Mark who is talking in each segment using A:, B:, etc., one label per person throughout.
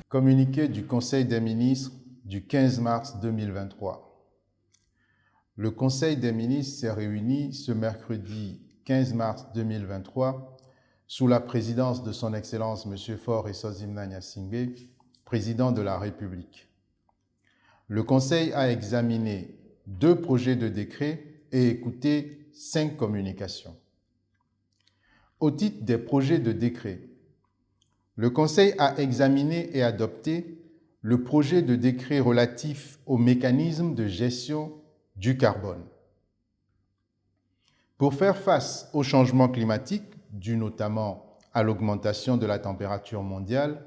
A: Communiqué du Conseil des ministres du 15 mars 2023. Le Conseil des ministres s'est réuni ce mercredi 15 mars 2023 sous la présidence de son Excellence M. Faure Essosimna Gnassingbé, président de la République. Le Conseil a examiné 2 projets de décret et écouté 5 communications. Au titre des projets de décret, le Conseil a examiné et adopté le projet de décret relatif au mécanisme de gestion du carbone. Pour faire face au changement climatique, dû notamment à l'augmentation de la température mondiale,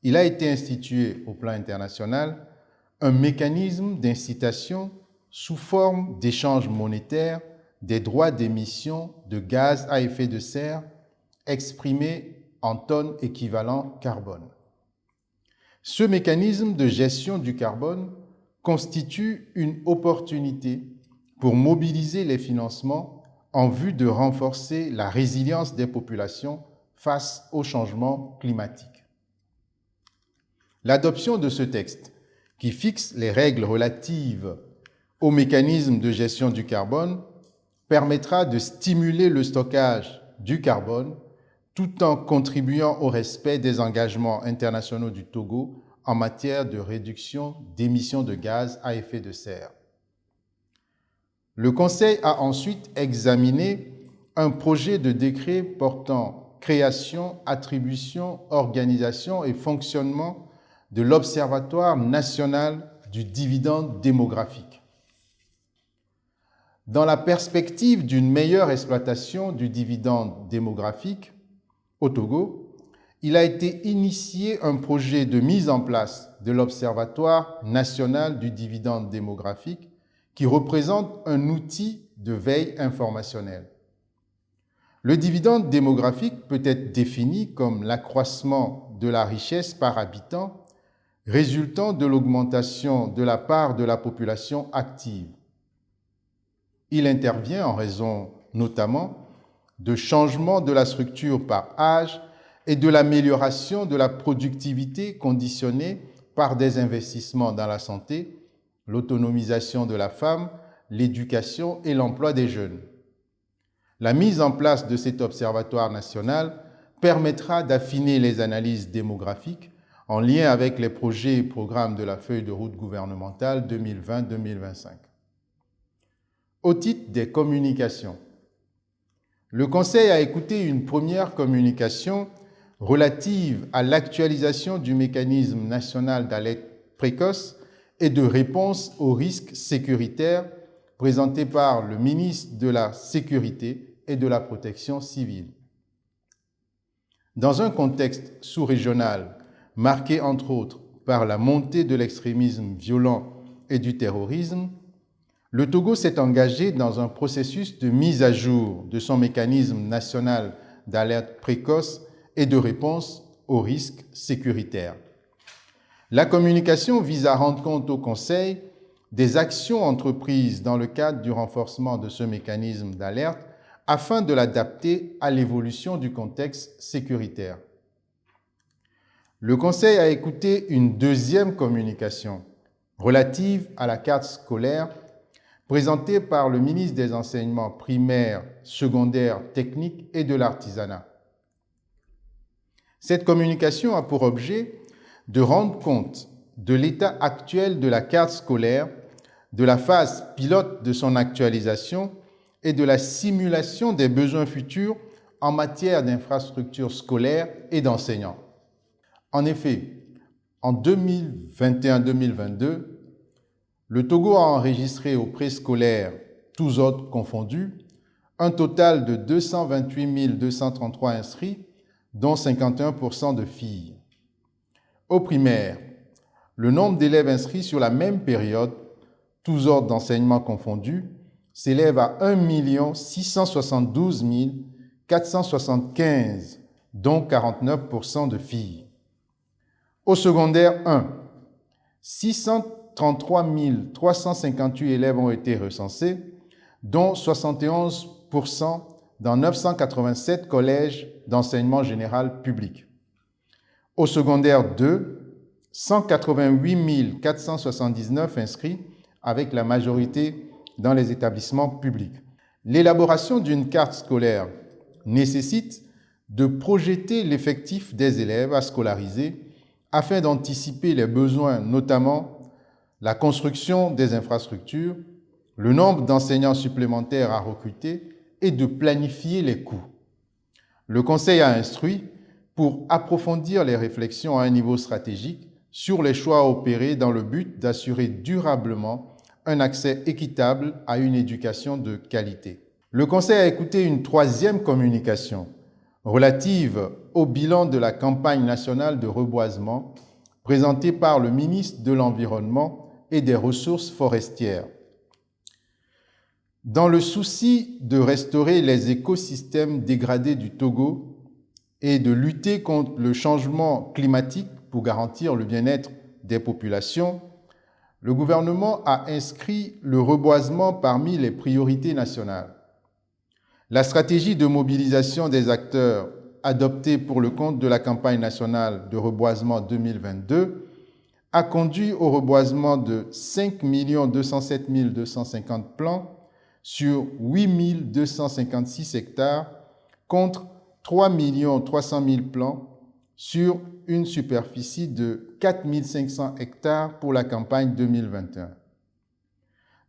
A: il a été institué au plan international un mécanisme d'incitation sous forme d'échange monétaire des droits d'émission de gaz à effet de serre exprimés en tonnes équivalent carbone. Ce mécanisme de gestion du carbone constitue une opportunité pour mobiliser les financements en vue de renforcer la résilience des populations face au changement climatique. L'adoption de ce texte, qui fixe les règles relatives au mécanisme de gestion du carbone, permettra de stimuler le stockage du carbone tout en contribuant au respect des engagements internationaux du Togo en matière de réduction d'émissions de gaz à effet de serre. Le Conseil a ensuite examiné un projet de décret portant création, attribution, organisation et fonctionnement de l'Observatoire national du dividende démographique. Dans la perspective d'une meilleure exploitation du dividende démographique, au Togo, il a été initié un projet de mise en place de l'Observatoire national du dividende démographique qui représente un outil de veille informationnelle. Le dividende démographique peut être défini comme l'accroissement de la richesse par habitant résultant de l'augmentation de la part de la population active. Il intervient en raison notamment de changement de la structure par âge et de l'amélioration de la productivité conditionnée par des investissements dans la santé, l'autonomisation de la femme, l'éducation et l'emploi des jeunes. La mise en place de cet observatoire national permettra d'affiner les analyses démographiques en lien avec les projets et programmes de la feuille de route gouvernementale 2020-2025. Au titre des communications, le Conseil a écouté une première communication relative à l'actualisation du mécanisme national d'alerte précoce et de réponse aux risques sécuritaires présentée par le ministre de la Sécurité et de la Protection civile. Dans un contexte sous-régional marqué entre autres par la montée de l'extrémisme violent et du terrorisme, le Togo s'est engagé dans un processus de mise à jour de son mécanisme national d'alerte précoce et de réponse aux risques sécuritaires. La communication vise à rendre compte au Conseil des actions entreprises dans le cadre du renforcement de ce mécanisme d'alerte afin de l'adapter à l'évolution du contexte sécuritaire. Le Conseil a écouté une deuxième communication relative à la carte scolaire présentée par le ministre des Enseignements primaires, secondaires, techniques et de l'artisanat. Cette communication a pour objet de rendre compte de l'état actuel de la carte scolaire, de la phase pilote de son actualisation et de la simulation des besoins futurs en matière d'infrastructures scolaires et d'enseignants. En effet, en 2021-2022, le Togo a enregistré au préscolaire, tous ordres confondus, un total de 228 233 inscrits, dont 51% de filles. Au primaire, le nombre d'élèves inscrits sur la même période, tous ordres d'enseignement confondus, s'élève à 1 672 475, dont 49% de filles. Au secondaire 1, 633 358 élèves ont été recensés, dont 71% dans 987 collèges d'enseignement général public. Au secondaire 2, 188 479 inscrits avec la majorité dans les établissements publics. L'élaboration d'une carte scolaire nécessite de projeter l'effectif des élèves à scolariser afin d'anticiper les besoins, notamment la construction des infrastructures, le nombre d'enseignants supplémentaires à recruter et de planifier les coûts. Le Conseil a instruit pour approfondir les réflexions à un niveau stratégique sur les choix à opérer dans le but d'assurer durablement un accès équitable à une éducation de qualité. Le Conseil a écouté une troisième communication relative au bilan de la campagne nationale de reboisement présentée par le ministre de l'Environnement et des Ressources forestières. Dans le souci de restaurer les écosystèmes dégradés du Togo et de lutter contre le changement climatique pour garantir le bien-être des populations, le gouvernement a inscrit le reboisement parmi les priorités nationales. La stratégie de mobilisation des acteurs adoptée pour le compte de la campagne nationale de reboisement 2022 a conduit au reboisement de 5 207 250 plants sur 8 256 hectares contre 3 300 000 plants sur une superficie de 4 500 hectares pour la campagne 2021.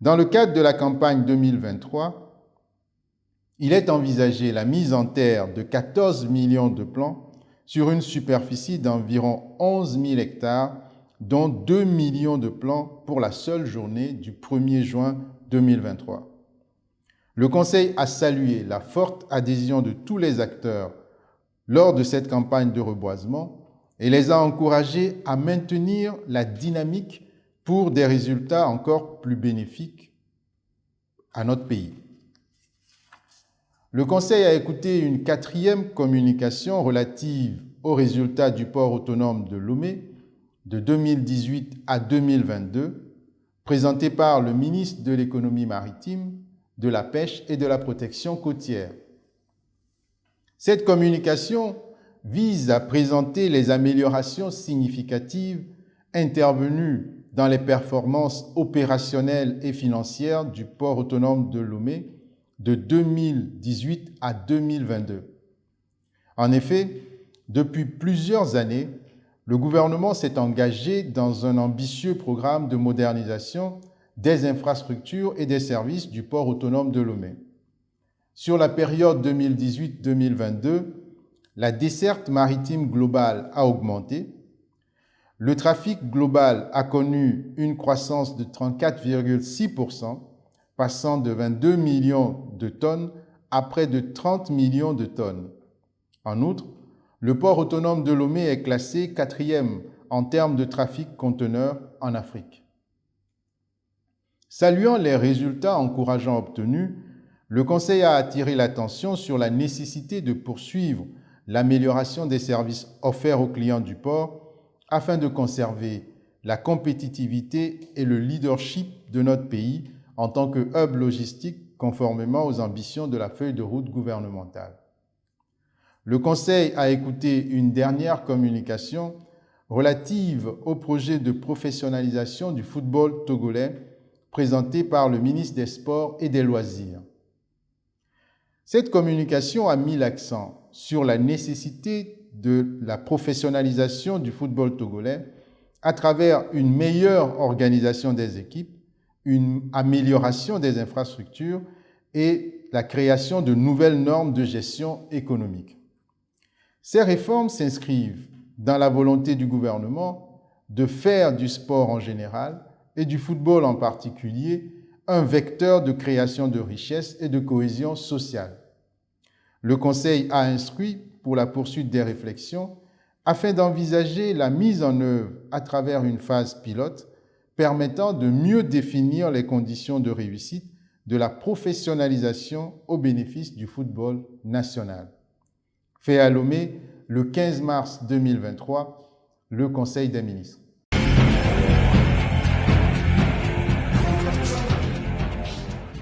A: Dans le cadre de la campagne 2023, il est envisagé la mise en terre de 14 millions de plants sur une superficie d'environ 11 000 hectares, dont 2 millions de plants pour la seule journée du 1er juin 2023. Le Conseil a salué la forte adhésion de tous les acteurs lors de cette campagne de reboisement et les a encouragés à maintenir la dynamique pour des résultats encore plus bénéfiques à notre pays. Le Conseil a écouté une quatrième communication relative aux résultats du port autonome de Lomé de 2018 à 2022, présentée par le ministre de l'Économie maritime, de la Pêche et de la Protection côtière. Cette communication vise à présenter les améliorations significatives intervenues dans les performances opérationnelles et financières du port autonome de Lomé de 2018 à 2022. En effet, depuis plusieurs années, le gouvernement s'est engagé dans un ambitieux programme de modernisation des infrastructures et des services du port autonome de Lomé. Sur la période 2018-2022, la desserte maritime globale a augmenté, le trafic global a connu une croissance de 34,6%, passant de 22 millions de tonnes à près de 30 millions de tonnes. En outre, le port autonome de Lomé est classé 4e en termes de trafic conteneurs en Afrique. Saluant les résultats encourageants obtenus, le Conseil a attiré l'attention sur la nécessité de poursuivre l'amélioration des services offerts aux clients du port afin de conserver la compétitivité et le leadership de notre pays en tant que hub logistique conformément aux ambitions de la feuille de route gouvernementale. Le Conseil a écouté une dernière communication relative au projet de professionnalisation du football togolais présenté par le ministre des Sports et des Loisirs. Cette communication a mis l'accent sur la nécessité de la professionnalisation du football togolais à travers une meilleure organisation des équipes, une amélioration des infrastructures et la création de nouvelles normes de gestion économique. Ces réformes s'inscrivent dans la volonté du gouvernement de faire du sport en général et du football en particulier un vecteur de création de richesse et de cohésion sociale. Le Conseil a instruit pour la poursuite des réflexions afin d'envisager la mise en œuvre à travers une phase pilote permettant de mieux définir les conditions de réussite de la professionnalisation au bénéfice du football national. Fait à Lomé le 15 mars 2023, le Conseil des ministres.